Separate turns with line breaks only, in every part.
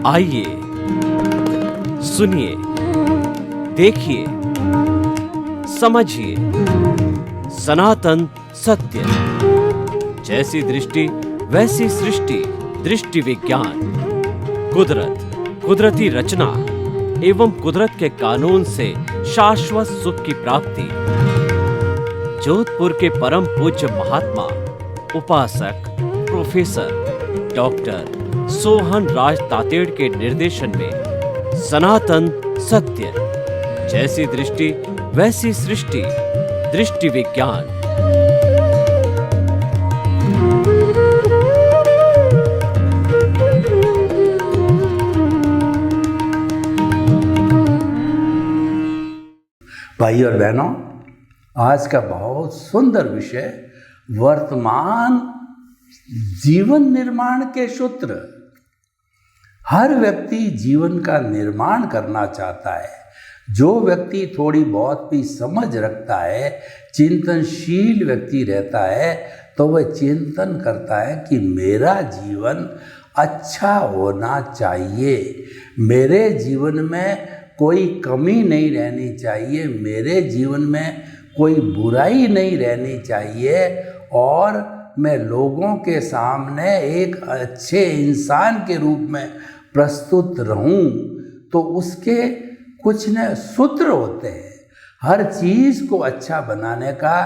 आइए, सुनिए, देखिए, समझिए सनातन सत्य। जैसी दृष्टि वैसी सृष्टि, दृष्टि विज्ञान। कुदरत, कुदरती रचना एवं कुदरत के कानून से शाश्वत सुख की प्राप्ति। जोधपुर के परम पूज्य महात्मा उपासक प्रोफेसर डॉक्टर सोहन राज तातेड़ के निर्देशन में सनातन सत्य। जैसी दृष्टि वैसी सृष्टि, दृष्टि विज्ञान।
भाई और बहनों, आज का बहुत सुंदर विषय वर्तमान जीवन निर्माण के सूत्र। हर व्यक्ति जीवन का निर्माण करना चाहता है। जो व्यक्ति थोड़ी बहुत भी समझ रखता है, चिंतनशील व्यक्ति रहता है, तो वह चिंतन करता है कि मेरा जीवन अच्छा होना चाहिए, मेरे जीवन में कोई कमी नहीं रहनी चाहिए, मेरे जीवन में कोई बुराई नहीं रहनी चाहिए और मैं लोगों के सामने एक अच्छे इंसान के रूप में प्रस्तुत रहूं। तो उसके कुछ न सूत्र होते हैं। हर चीज़ को अच्छा बनाने का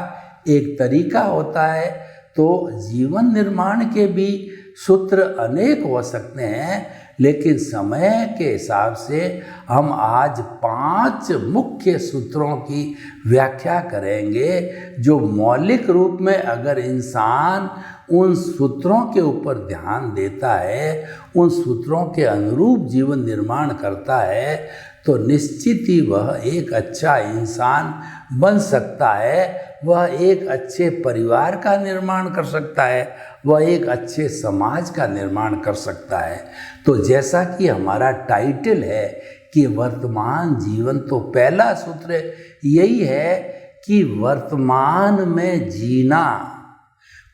एक तरीका होता है। तो जीवन निर्माण के भी सूत्र अनेक हो सकते हैं, लेकिन समय के हिसाब से हम आज 5 मुख्य सूत्रों की व्याख्या करेंगे, जो मौलिक रूप में अगर इंसान उन सूत्रों के ऊपर ध्यान देता है, उन सूत्रों के अनुरूप जीवन निर्माण करता है, तो निश्चित ही वह एक अच्छा इंसान बन सकता है। वह एक अच्छे परिवार का निर्माण कर सकता है, वह एक अच्छे समाज का निर्माण कर सकता है। तो जैसा कि हमारा टाइटल है कि वर्तमान जीवन, तो पहला सूत्र यही है कि वर्तमान में जीना।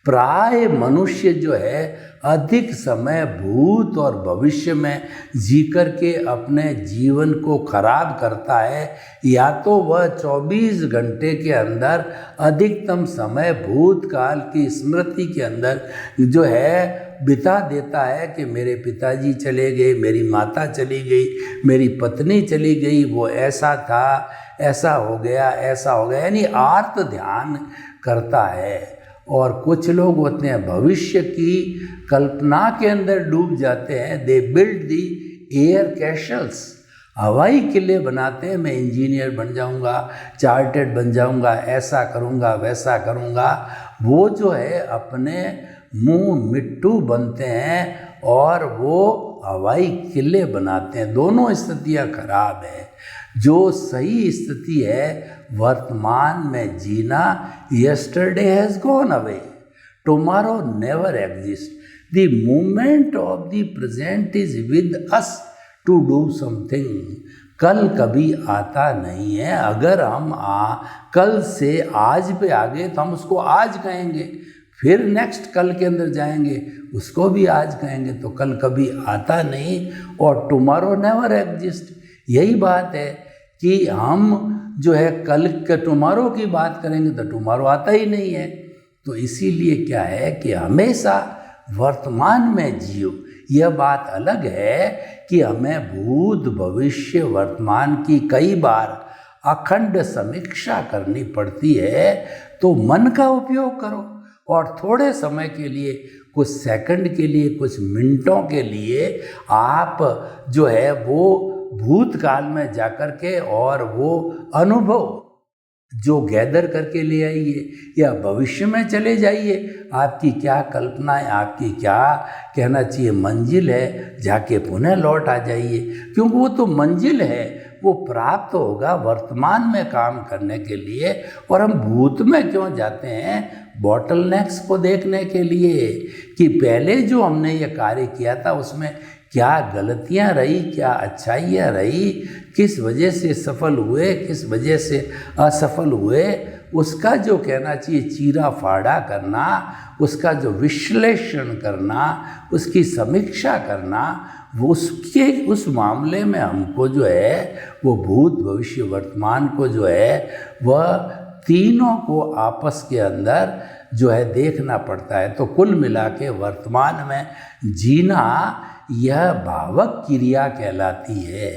प्राय मनुष्य जो है अधिक समय भूत और भविष्य में जीकर के अपने जीवन को खराब करता है, या तो वह 24 घंटे के अंदर अधिकतम समय भूतकाल की स्मृति के अंदर जो है बिता देता है कि मेरे पिताजी चले गए, मेरी माता चली गई, मेरी पत्नी चली गई, वो ऐसा था, ऐसा हो गया, ऐसा हो गया, यानी आर्त ध्यान करता है। और कुछ लोग होते हैं भविष्य की कल्पना के अंदर डूब जाते हैं। दे बिल्ड दी एयर कैशल्स, हवाई किले बनाते हैं। मैं इंजीनियर बन जाऊंगा, चार्टर्ड बन जाऊंगा, ऐसा करूंगा, वैसा करूंगा। वो जो है अपने मुंह मिट्टू बनते हैं और वो हवाई किले बनाते हैं। दोनों स्थितियां खराब है। जो सही स्थिति है वर्तमान में जीना। yesterday has gone away, tomorrow never exists, the moment of the present is with us to do something. कल कभी आता नहीं है। अगर हम कल से आज पे आ गए तो हम उसको आज कहेंगे, फिर नेक्स्ट कल के अंदर जाएंगे, उसको भी आज कहेंगे। तो कल कभी आता नहीं और टुमारो नेवर एग्जिस्ट। यही बात है कि हम जो है कल के टुमारो की बात करेंगे तो टुमारो आता ही नहीं है। तो इसीलिए क्या है कि हमेशा वर्तमान में जियो। यह बात अलग है कि हमें भूत भविष्य वर्तमान की कई बार अखंड समीक्षा करनी पड़ती है। तो मन का उपयोग करो और थोड़े समय के लिए, कुछ सेकंड के लिए, कुछ मिनटों के लिए आप जो है वो भूतकाल में जाकर के और वो अनुभव जो गैदर करके ले आइए, या भविष्य में चले जाइए। आपकी क्या कल्पना है, आपकी क्या कहना चाहिए मंजिल है, जाके पुनः लौट आ जाइए, क्योंकि वो तो मंजिल है, वो प्राप्त होगा वर्तमान में काम करने के लिए। और हम भूत में क्यों जाते हैं? बॉटलनेक्स को देखने के लिए कि पहले जो हमने ये कार्य किया था उसमें क्या गलतियां रही, क्या अच्छाइयाँ रही, किस वजह से सफल हुए, किस वजह से असफल हुए, उसका जो कहना चाहिए चीरा फाड़ा करना, उसका जो विश्लेषण करना, उसकी समीक्षा करना, वो उसके उस मामले में हमको जो है वो भूत भविष्य वर्तमान को जो है वह तीनों को आपस के अंदर जो है देखना पड़ता है। तो कुल मिला के वर्तमान में जीना यह भावक क्रिया कहलाती है।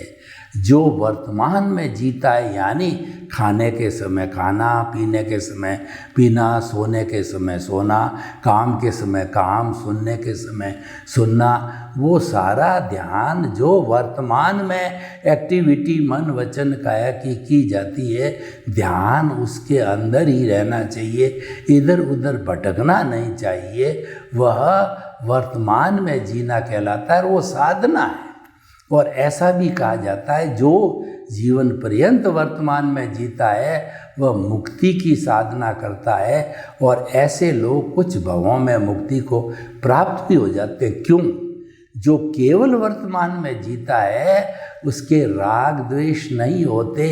जो वर्तमान में जीता है यानी खाने के समय खाना, पीने के समय पीना, सोने के समय सोना, काम के समय काम, सुनने के समय सुनना, वो सारा ध्यान जो वर्तमान में एक्टिविटी मन वचन काया की जाती है, ध्यान उसके अंदर ही रहना चाहिए, इधर उधर भटकना नहीं चाहिए। वह वर्तमान में जीना कहलाता है और वो साधना है। और ऐसा भी कहा जाता है जो जीवन पर्यंत वर्तमान में जीता है वह मुक्ति की साधना करता है, और ऐसे लोग कुछ भवों में मुक्ति को प्राप्त भी हो जाते हैं। क्यों? जो केवल वर्तमान में जीता है उसके राग द्वेष नहीं होते।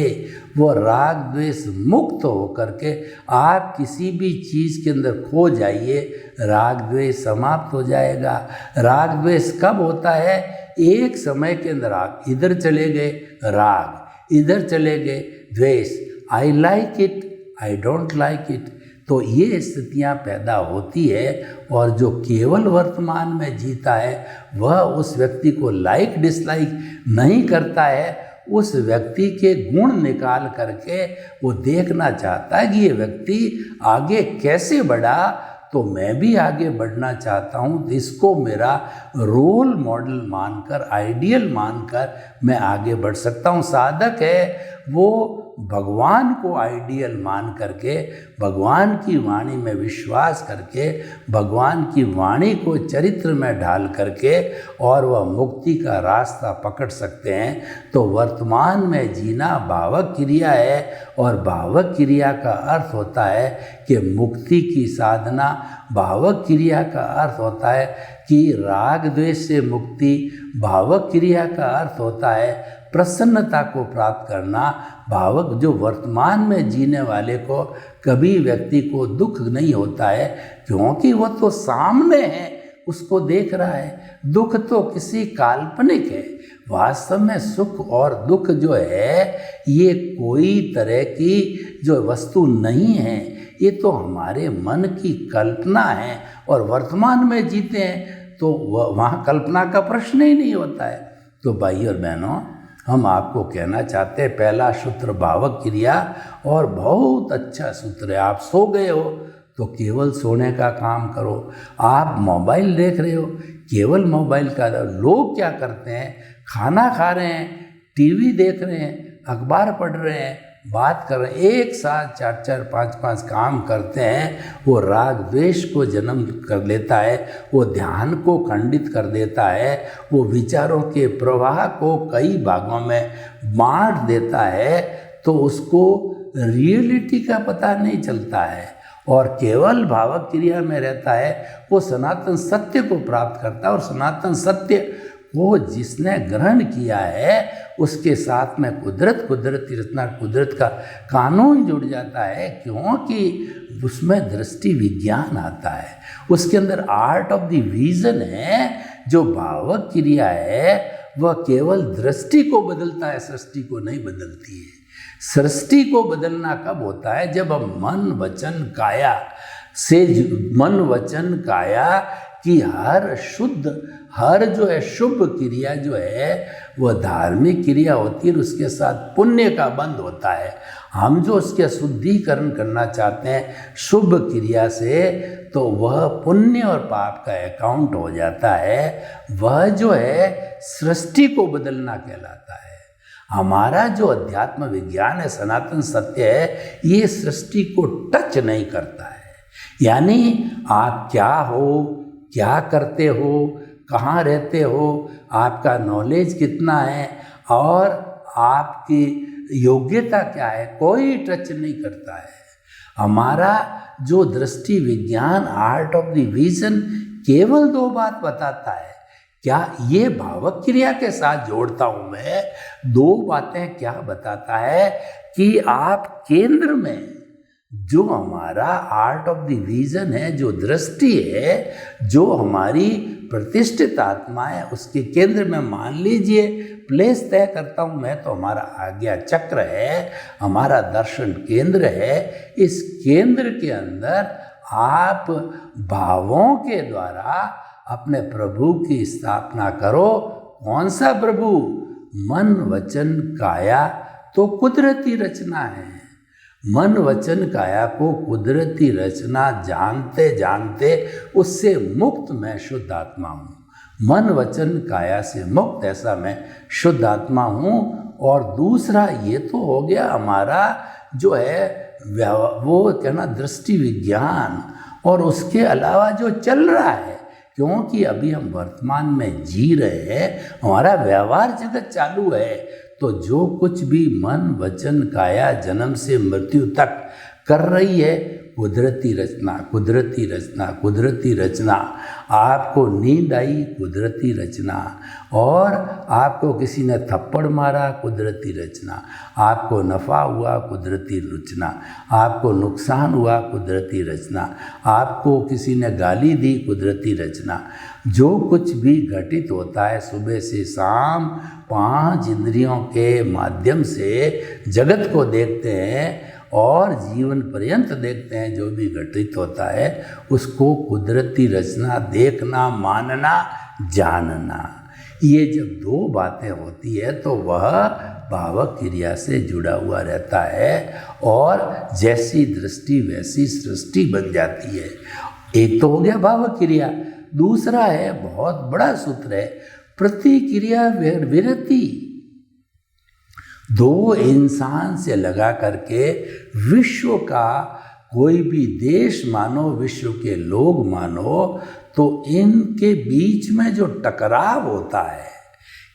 वो राग द्वेष मुक्त होकर के आप किसी भी चीज़ के अंदर खो जाइए, राग द्वेष समाप्त हो जाएगा। राग द्वेष कब होता है? एक समय के अंदर आप इधर चले गए राग, इधर चले गए द्वेष, I like it, I don't like it, तो ये स्थितियाँ पैदा होती है। और जो केवल वर्तमान में जीता है वह उस व्यक्ति को लाइक डिसलाइक नहीं करता है, उस व्यक्ति के गुण निकाल करके वो देखना चाहता है कि ये व्यक्ति आगे कैसे बढ़ा, तो मैं भी आगे बढ़ना चाहता हूँ। इसको मेरा रोल मॉडल मानकर, आइडियल मानकर मैं आगे बढ़ सकता हूँ। साधक है वो भगवान को आइडियल मान करके, भगवान की वाणी में विश्वास करके, भगवान की वाणी को चरित्र में ढाल करके और वह मुक्ति का रास्ता पकड़ सकते हैं। तो वर्तमान में जीना भावक क्रिया है, और भावक क्रिया का अर्थ होता है कि मुक्ति की साधना। भावक क्रिया का अर्थ होता है कि राग द्वेष से मुक्ति। भावक क्रिया का अर्थ होता है प्रसन्नता को प्राप्त करना। भावक जो वर्तमान में जीने वाले को कभी व्यक्ति को दुख नहीं होता है, क्योंकि वह तो सामने है, उसको देख रहा है। दुख तो किसी काल्पनिक है, वास्तव में सुख और दुख जो है ये कोई तरह की जो वस्तु नहीं है, ये तो हमारे मन की कल्पना है। और वर्तमान में जीते हैं तो वहाँ कल्पना का प्रश्न ही नहीं होता है। तो भाई और बहनों, हम आपको कहना चाहते हैं पहला सूत्र भावक क्रिया, और बहुत अच्छा सूत्र है। आप सो गए हो तो केवल सोने का काम करो। आप मोबाइल देख रहे हो, केवल मोबाइल का। लोग क्या करते हैं? खाना खा रहे हैं, टीवी देख रहे हैं, अखबार पढ़ रहे हैं, बात कर रहे हैं, एक साथ 4-4, 5-5 काम करते हैं। वो राग द्वेष को जन्म कर लेता है, वो ध्यान को खंडित कर देता है, वो विचारों के प्रवाह को कई भागों में बांट देता है, तो उसको रियलिटी का पता नहीं चलता है और केवल भावक क्रिया में रहता है। वो सनातन सत्य को प्राप्त करता है, और सनातन सत्य वो जिसने ग्रहण किया है उसके साथ में कुदरती रचना, कुदरत का कानून जुड़ जाता है, क्योंकि उसमें दृष्टि विज्ञान आता है। उसके अंदर आर्ट ऑफ द विजन है। जो भावक क्रिया है वह केवल दृष्टि को बदलता है, सृष्टि को नहीं बदलती है। सृष्टि को बदलना कब होता है? जब हम मन वचन काया से, मन वचन काया कि हर जो है शुभ क्रिया जो है वह धार्मिक क्रिया होती है, और उसके साथ पुण्य का बंध होता है। हम जो उसके शुद्धिकरण करना चाहते हैं शुभ क्रिया से, तो वह पुण्य और पाप का अकाउंट हो जाता है। वह जो है सृष्टि को बदलना कहलाता है। हमारा जो अध्यात्म विज्ञान है, सनातन सत्य है, ये सृष्टि को टच नहीं करता है। यानी आप क्या हो, क्या करते हो, कहाँ रहते हो, आपका नॉलेज कितना है और आपकी योग्यता क्या है, कोई टच नहीं करता है। हमारा जो दृष्टि विज्ञान, आर्ट ऑफ द विजन, केवल 2 बात बताता है। क्या ये भावक क्रिया के साथ जोड़ता हूँ मैं 2 बातें क्या बताता है कि आप केंद्र में जो हमारा आर्ट ऑफ द विजन है, जो दृष्टि है, जो हमारी प्रतिष्ठित आत्मा है, उसके केंद्र में मान लीजिए प्लेस तय करता हूँ मैं, तो हमारा आज्ञा चक्र है, हमारा दर्शन केंद्र है। इस केंद्र के अंदर आप भावों के द्वारा अपने प्रभु की स्थापना करो। कौन सा प्रभु? मन वचन काया तो कुदरती रचना है। मन वचन काया को कुदरती रचना जानते जानते उससे मुक्त मैं शुद्ध आत्मा हूँ। मन वचन काया से मुक्त ऐसा मैं शुद्ध आत्मा हूँ। और दूसरा ये तो हो गया हमारा जो है वो कहना दृष्टि विज्ञान, और उसके अलावा जो चल रहा है, क्योंकि अभी हम वर्तमान में जी रहे हैं, हमारा व्यवहार जगत चालू है, तो जो कुछ भी मन वचन काया जन्म से मृत्यु तक कर रही है, कुदरती रचना, कुदरती रचना, कुदरती रचना। आपको नींद आई, कुदरती रचना। और आपको किसी ने थप्पड़ मारा, कुदरती रचना। आपको नफ़ा हुआ, कुदरती रचना। आपको नुकसान हुआ, कुदरती रचना। आपको किसी ने गाली दी, कुदरती रचना। जो कुछ भी घटित होता है सुबह से शाम, 5 इंद्रियों के माध्यम से जगत को देखते हैं और जीवन पर्यंत देखते हैं। जो भी घटित होता है उसको कुदरती रचना देखना, मानना, जानना। ये जब 2 बातें होती है तो वह भावक क्रिया से जुड़ा हुआ रहता है, और जैसी दृष्टि वैसी सृष्टि बन जाती है। एक तो हो गया भावक क्रिया, दूसरा है बहुत बड़ा सूत्र है प्रतिक्रिया विरति। 2 इंसान से लगा करके विश्व का कोई भी देश मानो, विश्व के लोग मानो, तो इनके बीच में जो टकराव होता है,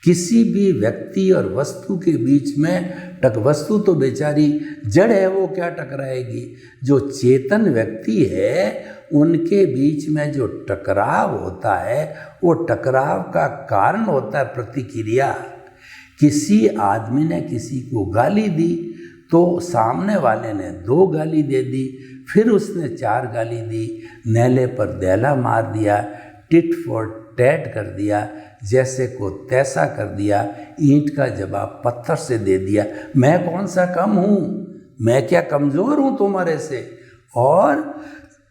किसी भी व्यक्ति और वस्तु के बीच में वस्तु तो बेचारी जड़ है, वो क्या टकराएगी। जो चेतन व्यक्ति है उनके बीच में जो टकराव होता है, वो टकराव का कारण होता है प्रतिक्रिया। किसी आदमी ने किसी को गाली दी तो सामने वाले ने 2 गाली दे दी, फिर उसने 4 गाली दी, नेले पर दैला मार दिया, टिट फॉर टैट कर दिया, जैसे को तैसा कर दिया, ईंट का जवाब पत्थर से दे दिया। मैं कौन सा कम हूँ? मैं क्या कमज़ोर हूँ तुम्हारे से? और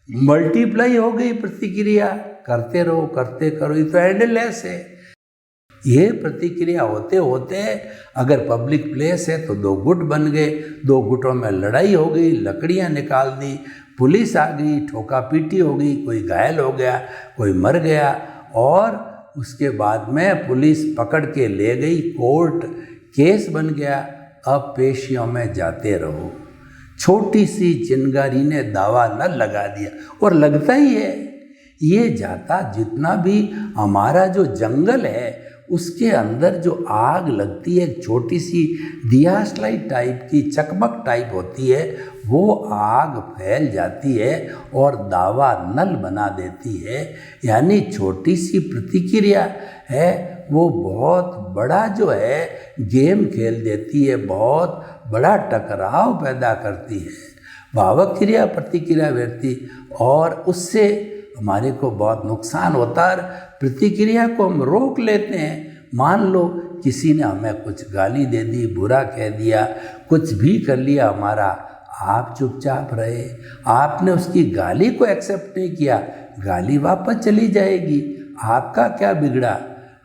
मल्टीप्लाई हो गई प्रतिक्रिया। करते रहो, करते करो, ये तो एंडलेस है। ये प्रतिक्रिया होते होते अगर पब्लिक प्लेस है तो 2 गुट बन गए, 2 गुटों में लड़ाई हो गई, लकड़ियां निकाल दी, पुलिस आ गई, ठोका पीटी हो गई, कोई घायल हो गया, कोई मर गया, और उसके बाद में पुलिस पकड़ के ले गई, कोर्ट केस बन गया। अब पेशियों में जाते रहो। छोटी सी चिंगारी ने दावा न लगा दिया, और लगता ही है। ये जाता जितना भी हमारा जो जंगल है उसके अंदर जो आग लगती है, एक छोटी सी दियासलाई टाइप की चकमक टाइप होती है, वो आग फैल जाती है और दावा नल बना देती है। यानी छोटी सी प्रतिक्रिया है, वो बहुत बड़ा जो है गेम खेल देती है, बहुत बड़ा टकराव पैदा करती है। भावक क्रिया प्रतिक्रिया व्यक्ति, और उससे हमारे को बहुत नुकसान होता है। प्रतिक्रिया को हम रोक लेते हैं। मान लो किसी ने हमें कुछ गाली दे दी, बुरा कह दिया, कुछ भी कर लिया हमारा, आप चुपचाप रहे, आपने उसकी गाली को एक्सेप्ट नहीं किया, गाली वापस चली जाएगी। आपका क्या बिगड़ा?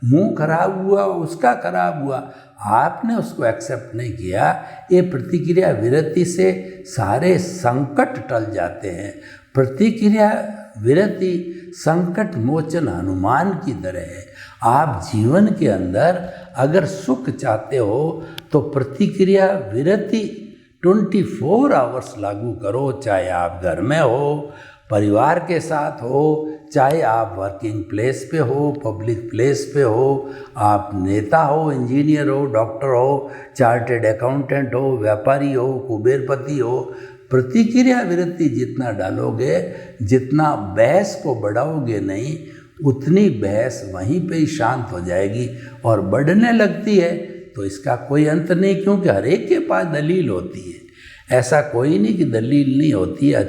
मुंह खराब हुआ, उसका खराब हुआ, आपने उसको एक्सेप्ट नहीं किया। ये प्रतिक्रिया विरति से सारे संकट टल जाते हैं। प्रतिक्रिया विरति संकट मोचन हनुमान की तरह है। आप जीवन के अंदर अगर सुख चाहते हो तो प्रतिक्रिया विरति 24 आवर्स लागू करो, चाहे आप घर में हो, परिवार के साथ हो, चाहे आप वर्किंग प्लेस पे हो, पब्लिक प्लेस पे हो, आप नेता हो, इंजीनियर हो, डॉक्टर हो, चार्टेड अकाउंटेंट हो, व्यापारी हो, कुबेरपति हो। प्रतिक्रिया विरति जितना डालोगे, जितना बहस को बढ़ाओगे नहीं, उतनी बहस वहीं पे ही शांत हो जाएगी और बढ़ने लगती है। तो इसका कोई अंत नहीं, क्योंकि हर एक के पास दलील होती है। ऐसा कोई नहीं कि दलील नहीं होती है,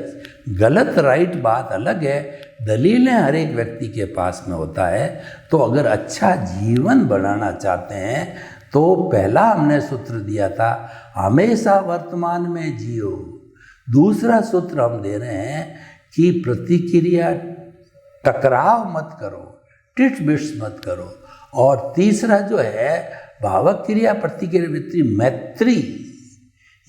गलत राइट बात अलग है, दलीलें हर एक व्यक्ति के पास में होता है। तो अगर अच्छा जीवन बनाना चाहते हैं तो पहला हमने सूत्र दिया था, हमेशा वर्तमान में जियो। दूसरा सूत्र हम दे रहे हैं कि प्रतिक्रिया टकराव मत करो, टिट बिट्स मत करो। और तीसरा जो है भावक क्रिया प्रतिक्रिया विपरीत मैत्री,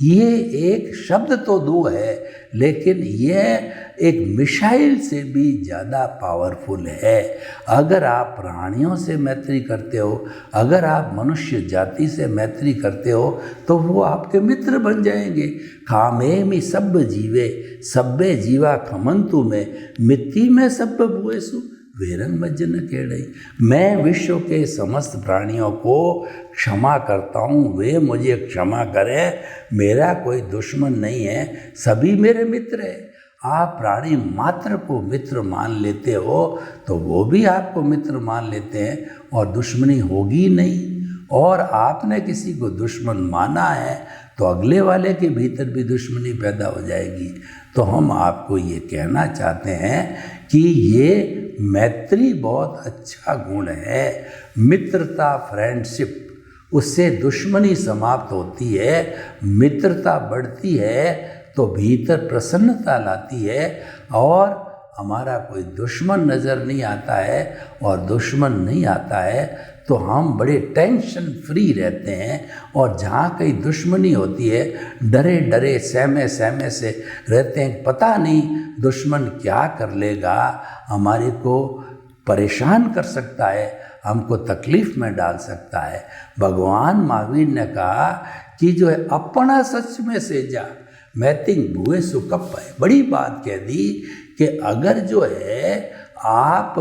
ये एक शब्द तो दो है लेकिन यह एक मिसाइल से भी ज़्यादा पावरफुल है। अगर आप प्राणियों से मैत्री करते हो, अगर आप मनुष्य जाति से मैत्री करते हो तो वो आपके मित्र बन जाएंगे। खामेमि सब्ब जीवे सब्बे जीवा खमंतु में मित्ति में सब्ब भुएसु वेरंग मज्जन केड़ई। मैं विश्व के समस्त प्राणियों को क्षमा करता हूँ, वे मुझे क्षमा करें, मेरा कोई दुश्मन नहीं है, सभी मेरे मित्र हैं। आप प्राणी मात्र को मित्र मान लेते हो तो वो भी आपको मित्र मान लेते हैं और दुश्मनी होगी नहीं। और आपने किसी को दुश्मन माना है तो अगले वाले के भीतर भी दुश्मनी पैदा हो जाएगी। तो हम आपको ये कहना चाहते हैं कि ये मैत्री बहुत अच्छा गुण है। मित्रता, फ्रेंडशिप, उससे दुश्मनी समाप्त होती है, मित्रता बढ़ती है तो भीतर प्रसन्नता लाती है और हमारा कोई दुश्मन नज़र नहीं आता है। और दुश्मन नहीं आता है तो हम बड़े टेंशन फ्री रहते हैं। और जहाँ कहीं दुश्मनी होती है डरे डरे सहमे सहमे से रहते हैं, पता नहीं दुश्मन क्या कर लेगा, हमारे को परेशान कर सकता है, हमको तकलीफ़ में डाल सकता है। भगवान महावीर ने कहा कि जो है अपना सच में सेजा मैतिंग भुए सुकप है। बड़ी बात कह दी कि अगर जो है आप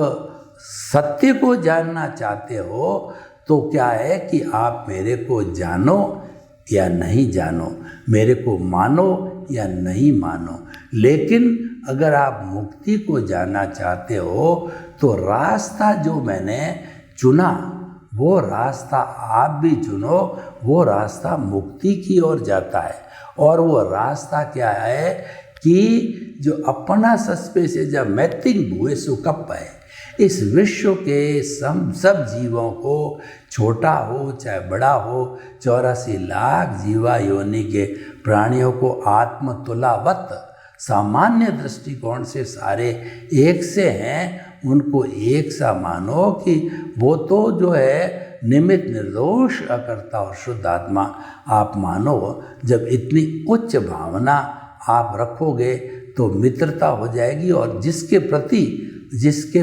सत्य को जानना चाहते हो तो क्या है कि आप मेरे को जानो या नहीं जानो, मेरे को मानो या नहीं मानो। लेकिन अगर आप मुक्ति को जानना चाहते हो तो रास्ता जो मैंने चुना वो रास्ता आप भी चुनो, वो रास्ता मुक्ति की ओर जाता है। और वो रास्ता क्या है कि जो अपना सस्पे से जब मैथिंग भुए सुकप है, इस विश्व के सब जीवों को, छोटा हो चाहे बड़ा हो, 84 लाख जीवा योनि के प्राणियों को आत्मतुलावत सामान्य दृष्टिकोण से सारे एक से हैं, उनको एक सा मानो कि वो तो जो है निमित्त निर्दोष अकर्ता और शुद्ध आत्मा आप मानो। जब इतनी उच्च भावना आप रखोगे तो मित्रता हो जाएगी। और जिसके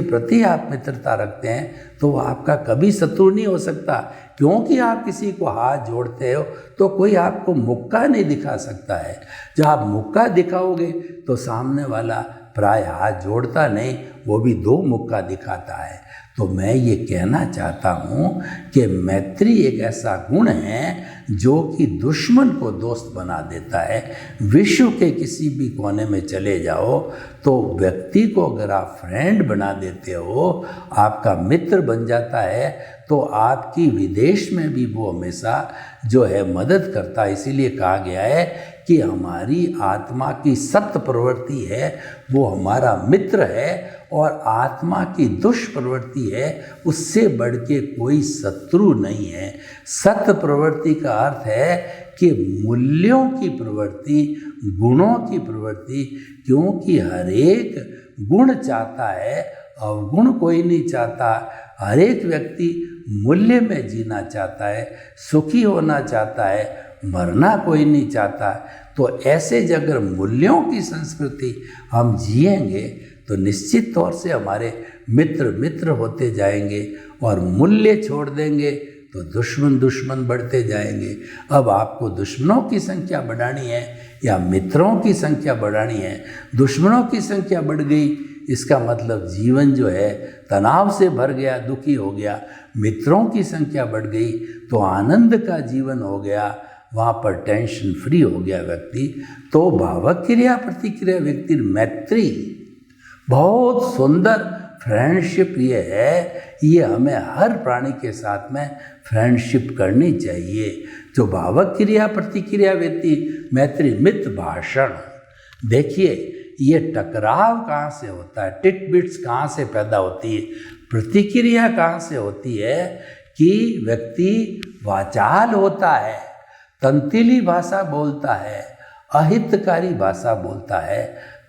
प्रति आप मित्रता रखते हैं तो वो आपका कभी शत्रु नहीं हो सकता, क्योंकि आप किसी को हाथ जोड़ते हो तो कोई आपको मुक्का नहीं दिखा सकता है। जब आप मुक्का दिखाओगे तो सामने वाला प्राय हाथ जोड़ता नहीं, वो भी 2 मुक्का दिखाता है। तो मैं ये कहना चाहता हूँ कि मैत्री एक ऐसा गुण है जो कि दुश्मन को दोस्त बना देता है। विश्व के किसी भी कोने में चले जाओ तो व्यक्ति को अगर आप फ्रेंड बना देते हो, आपका मित्र बन जाता है, तो आपकी विदेश में भी वो हमेशा जो है मदद करता है। इसीलिए कहा गया है कि हमारी आत्मा की सत्य प्रवृत्ति है वो हमारा मित्र है, और आत्मा की दुष्प्रवृत्ति है उससे बढ़ के कोई शत्रु नहीं है। सत्य प्रवृत्ति का अर्थ है कि मूल्यों की प्रवृत्ति, गुणों की प्रवृत्ति, क्योंकि हर एक गुण चाहता है, अवगुण कोई नहीं चाहता। हर एक व्यक्ति मूल्य में जीना चाहता है, सुखी होना चाहता है, मरना कोई नहीं चाहता। तो ऐसे अगर मूल्यों की संस्कृति हम जिएंगे तो निश्चित तौर से हमारे मित्र होते जाएंगे, और मूल्य छोड़ देंगे तो दुश्मन बढ़ते जाएंगे। अब आपको दुश्मनों की संख्या बढ़ानी है या मित्रों की संख्या बढ़ानी है? दुश्मनों की संख्या बढ़ गई, इसका मतलब जीवन जो है तनाव से भर गया, दुखी हो गया। मित्रों की संख्या बढ़ गई तो आनंद का जीवन हो गया, वहाँ पर टेंशन फ्री हो गया व्यक्ति। तो भावक क्रिया प्रतिक्रिया व्यक्ति मैत्री बहुत सुंदर फ्रेंडशिप ये है, ये हमें हर प्राणी के साथ में फ्रेंडशिप करनी चाहिए। जो भावक क्रिया प्रतिक्रिया व्यक्ति मैत्री मित भाषण, देखिए ये टकराव कहाँ से होता है, टिटबिट्स कहाँ से पैदा होती है, प्रतिक्रिया कहाँ से होती है कि व्यक्ति वाचाल होता है, तंतीली भाषा बोलता है, अहितकारी भाषा बोलता है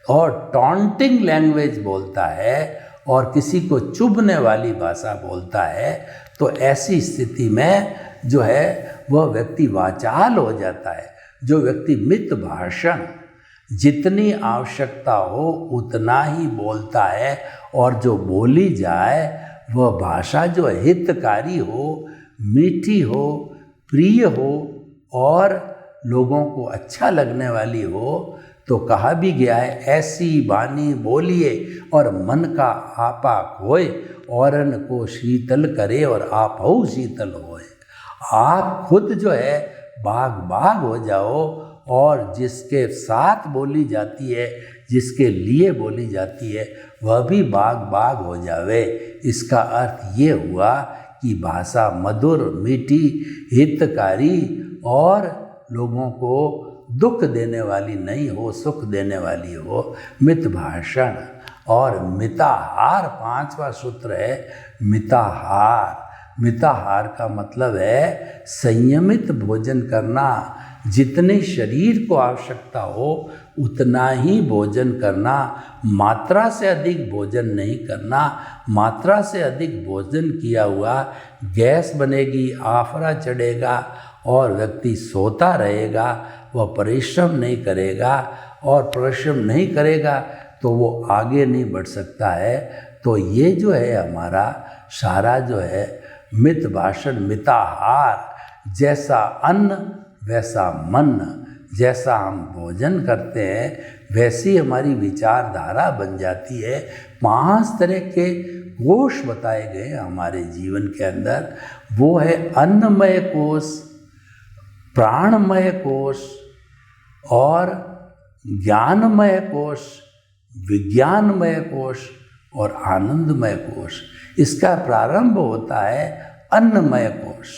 और टॉन्टिंग लैंग्वेज बोलता है और किसी को चुभने वाली भाषा बोलता है। तो ऐसी स्थिति में जो है वह व्यक्ति वाचाल हो जाता है। जो व्यक्ति मित भाषण, जितनी आवश्यकता हो उतना ही बोलता है और जो बोली जाए वह भाषा जो हितकारी हो, मीठी हो, प्रिय हो और लोगों को अच्छा लगने वाली हो। तो कहा भी गया है, ऐसी बानी बोलिए और मन का आपा खोए, औरन को शीतल करे और आप हो शीतल होए। आप खुद जो है बाग बाग हो जाओ और जिसके साथ बोली जाती है, जिसके लिए बोली जाती है, वह भी बाग बाग हो जावे। इसका अर्थ ये हुआ कि भाषा मधुर, मीठी, हितकारी और लोगों को दुख देने वाली नहीं हो, सुख देने वाली हो। मित भाषण और मिताहार, 5वां सूत्र है मिताहार। मिताहार का मतलब है संयमित भोजन करना, जितने शरीर को आवश्यकता हो उतना ही भोजन करना, मात्रा से अधिक भोजन नहीं करना। मात्रा से अधिक भोजन किया हुआ गैस बनेगी, आफरा चढ़ेगा और व्यक्ति सोता रहेगा, वह परिश्रम नहीं करेगा और परिश्रम नहीं करेगा तो वो आगे नहीं बढ़ सकता है। तो ये जो है हमारा सारा जो है मित भाषण, मिताहार, जैसा अन्न वैसा मन, जैसा हम भोजन करते हैं वैसी हमारी विचारधारा बन जाती है। 5 तरह के कोष बताए गए हमारे जीवन के अंदर, वो है अन्नमय कोष, प्राणमय कोष और ज्ञानमय कोष, विज्ञानमय कोष और आनंदमय कोष। इसका प्रारंभ होता है अन्नमय कोष।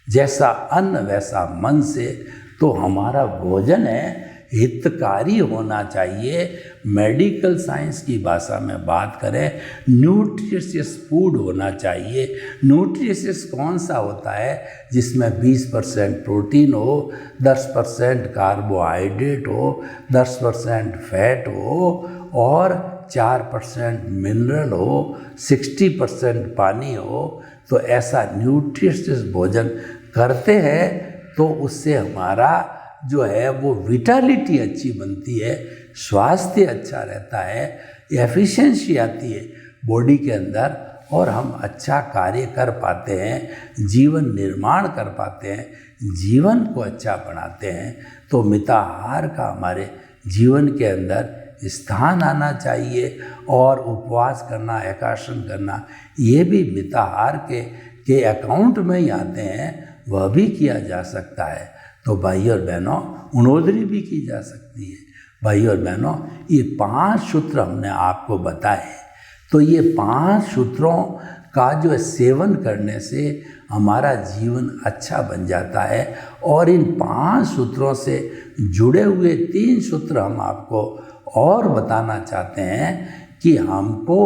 जैसा अन्न वैसा मन से, तो हमारा भोजन है हितकारी होना चाहिए। मेडिकल साइंस की भाषा में बात करें, न्यूट्रिशियस फूड होना चाहिए। न्यूट्रिशियस कौन सा होता है? जिसमें 20% प्रोटीन हो, 10% कार्बोहाइड्रेट हो, 10% फैट हो और 4% मिनरल हो, 60% पानी हो। तो ऐसा न्यूट्रिशियस भोजन करते हैं तो उससे हमारा जो है वो विटालिटी अच्छी बनती है, स्वास्थ्य अच्छा रहता है, एफिशिएंसी आती है बॉडी के अंदर और हम अच्छा कार्य कर पाते हैं, जीवन निर्माण कर पाते हैं, जीवन को अच्छा बनाते हैं। तो मिताहार का हमारे जीवन के अंदर स्थान आना चाहिए और उपवास करना, एकासन करना, ये भी मिताहार के अकाउंट में ही आते हैं, वह भी किया जा सकता है। तो भाई और बहनों, उनोदरी भी की जा सकती है। भाई और बहनों, ये 5 सूत्र हमने आपको बताए। तो ये 5 सूत्रों का जो सेवन करने से हमारा जीवन अच्छा बन जाता है। और इन 5 सूत्रों से जुड़े हुए 3 सूत्र हम आपको और बताना चाहते हैं कि हमको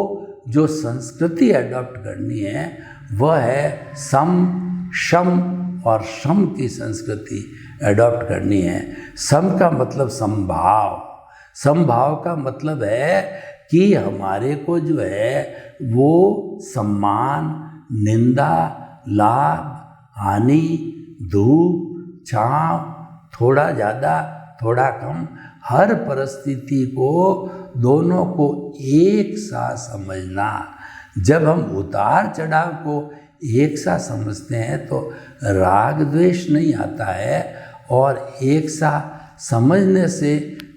जो संस्कृति एडॉप्ट करनी है वह है सम, शम और शम की संस्कृति एडॉप्ट करनी है। सम का मतलब समभाव, समभाव का मतलब है कि हमारे को जो है वो सम्मान, निंदा, लाभ, हानि, धूप, छांव, थोड़ा ज़्यादा थोड़ा कम, हर परिस्थिति को दोनों को एक साथ समझना। जब हम उतार चढ़ाव को एक साथ समझते हैं तो राग द्वेष नहीं आता है और एक साथ समझने से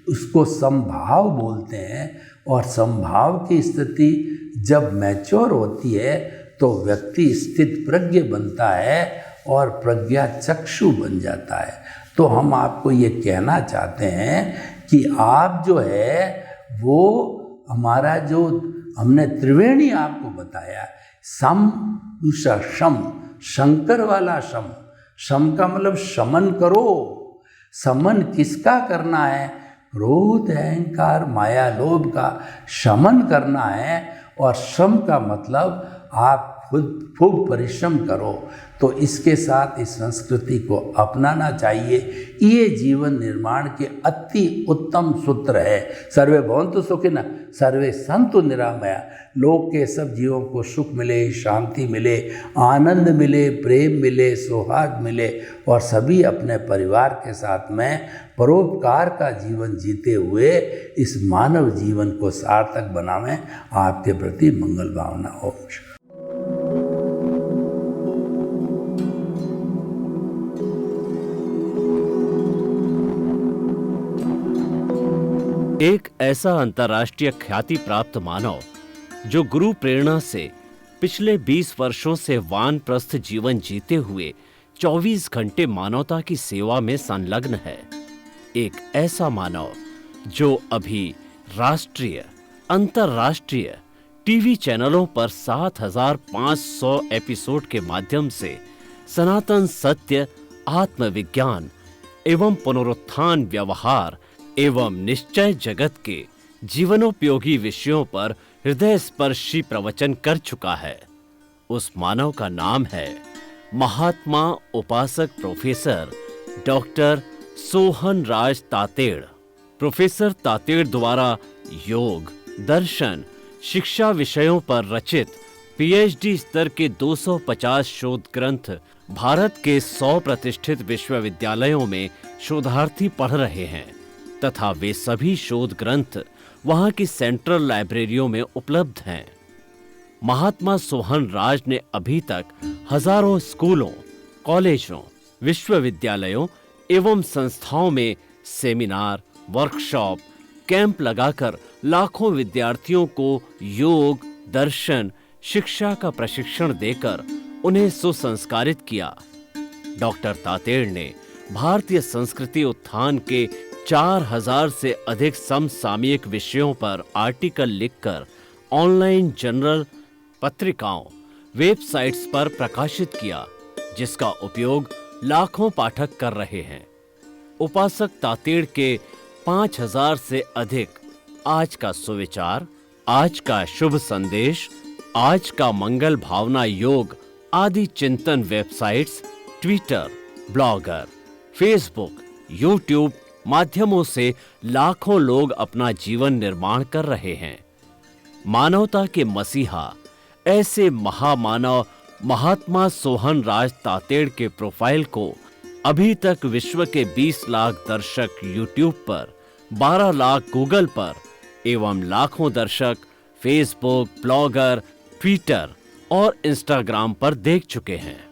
उसको समभाव बोलते हैं। और समभाव की स्थिति जब मैच्योर होती है तो व्यक्ति स्थित प्रज्ञ बनता है और प्रज्ञा चक्षु बन जाता है। तो हम आपको ये कहना चाहते हैं कि आप जो है वो हमारा जो हमने त्रिवेणी आपको बताया, सम दूसरा शम, शंकर वाला शम। शम का मतलब शमन करो। शमन किसका करना है? क्रोध, अहंकार, माया, लोभ का शमन करना है। और श्रम का मतलब आप खुद खूब परिश्रम करो। तो इसके साथ इस संस्कृति को अपनाना चाहिए। ये जीवन निर्माण के अति उत्तम सूत्र है। सर्वे भवन्तु सुखिनः, सर्वे सन्तु निरामया। लोक के सब जीवों को सुख मिले, शांति मिले, आनंद मिले, प्रेम मिले, सौहार्द मिले और सभी अपने परिवार के साथ में परोपकार का जीवन जीते हुए इस मानव जीवन को सार्थक बनावें। आपके प्रति मंगल भावना हो।
एक ऐसा अंतर्राष्ट्रीय ख्याति प्राप्त मानव जो गुरु प्रेरणा से पिछले 20 वर्षों से वानप्रस्थ जीवन जीते हुए 24 घंटे मानवता की सेवा में संलग्न है। एक ऐसा मानव जो अभी राष्ट्रीय, अंतर्राष्ट्रीय टीवी चैनलों पर 7,500 एपिसोड के माध्यम से सनातन सत्य, आत्मविज्ञान एवं पुनरुत्थान, व्यवहार एवं निश्चय जगत के जीवनोपयोगी विषयों पर हृदय स्पर्शी प्रवचन कर चुका है। उस मानव का नाम है महात्मा उपासक प्रोफेसर डॉक्टर सोहन राज तातेड़। प्रोफेसर तातेड़ द्वारा योग, दर्शन, शिक्षा विषयों पर रचित पीएचडी स्तर के 250 शोध ग्रंथ भारत के 100 प्रतिष्ठित विश्वविद्यालयों में शोधार्थी पढ़ रहे हैं तथा वे सभी शोध ग्रंथ वहां की सेंट्रल लाइब्रेरियों में उपलब्ध हैं। महात्मा सोहन राज ने अभी तक हजारों स्कूलों, कॉलेजों, विश्वविद्यालयों एवं संस्थाओं में सेमिनार, वर्कशॉप, कैंप लगाकर लाखों विद्यार्थियों को योग, दर्शन, शिक्षा का प्रशिक्षण देकर उन्हें सुसंस्कारित किया। डॉक्टर तातेड़ ने भारतीय संस्कृति उत्थान के 4000 से अधिक समसामयिक विषयों पर आर्टिकल लिखकर ऑनलाइन जर्नल, पत्रिकाओं, वेबसाइट्स पर प्रकाशित किया, जिसका उपयोग लाखों पाठक कर रहे हैं। उपासक तातेड़ के 5000 से अधिक आज का सुविचार, आज का शुभ संदेश, आज का मंगल भावना योग आदि चिंतन websites, Twitter, blogger, Facebook, YouTube माध्यमों से लाखों लोग अपना जीवन निर्माण कर रहे हैं। मानवता के मसीहा ऐसे महामानव महात्मा सोहन राज तातेड़ के प्रोफाइल को अभी तक विश्व के 20 लाख दर्शक यूट्यूब पर, 12 लाख गूगल पर एवं लाखों दर्शक फेसबुक, ब्लॉगर, ट्विटर और इंस्टाग्राम पर देख चुके हैं।